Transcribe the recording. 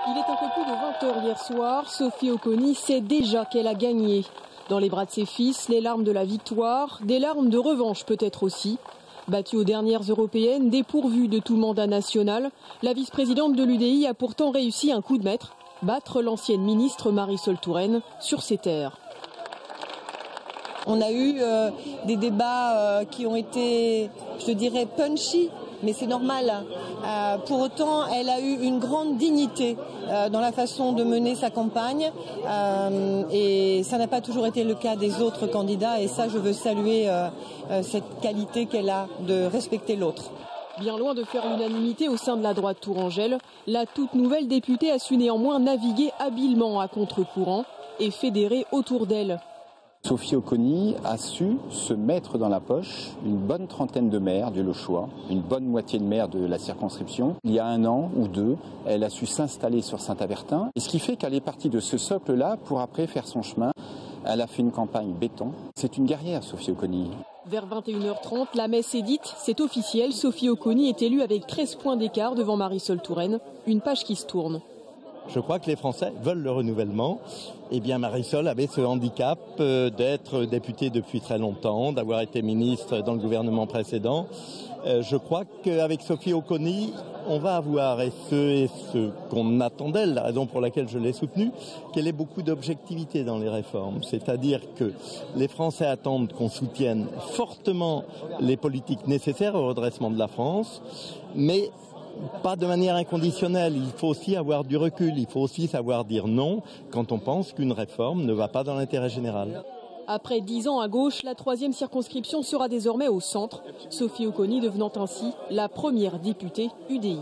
Il est un peu plus de 20 h hier soir. Sophie Oconi sait déjà qu'elle a gagné. Dans les bras de ses fils, les larmes de la victoire, des larmes de revanche peut-être aussi. Battue aux dernières européennes, dépourvue de tout mandat national, la vice-présidente de l'UDI a pourtant réussi un coup de maître, battre l'ancienne ministre Marisol Touraine sur ses terres. On a eu des débats qui ont été, je dirais, punchy, mais c'est normal. Pour autant, elle a eu une grande dignité dans la façon de mener sa campagne et ça n'a pas toujours été le cas des autres candidats et ça, je veux saluer cette qualité qu'elle a de respecter l'autre. Bien loin de faire l'unanimité au sein de la droite tourangelle, la toute nouvelle députée a su néanmoins naviguer habilement à contre-courant et fédérer autour d'elle. Sophie Oconi a su se mettre dans la poche une bonne trentaine de maires du Lochois, une bonne moitié de maires de la circonscription. Il y a 1 an ou 2, elle a su s'installer sur Saint-Avertin. Et ce qui fait qu'elle est partie de ce socle-là pour après faire son chemin. Elle a fait une campagne béton. C'est une guerrière, Sophie Oconi. Vers 21 h 30, la messe est dite, c'est officiel. Sophie Oconi est élue avec 13 points d'écart devant Marisol Touraine. Une page qui se tourne. Je crois que les Français veulent le renouvellement. Eh bien, Marisol avait ce handicap d'être députée depuis très longtemps, d'avoir été ministre dans le gouvernement précédent. Je crois qu'avec Sophie Oconi, on va avoir, et ce qu'on attendait, la raison pour laquelle je l'ai soutenue, qu'elle ait beaucoup d'objectivité dans les réformes. C'est-à-dire que les Français attendent qu'on soutienne fortement les politiques nécessaires au redressement de la France, mais pas de manière inconditionnelle. Il faut aussi avoir du recul, il faut aussi savoir dire non quand on pense qu'une réforme ne va pas dans l'intérêt général. Après 10 ans à gauche, la 3e circonscription sera désormais au centre. Sophie Oconi devenant ainsi la première députée UDI.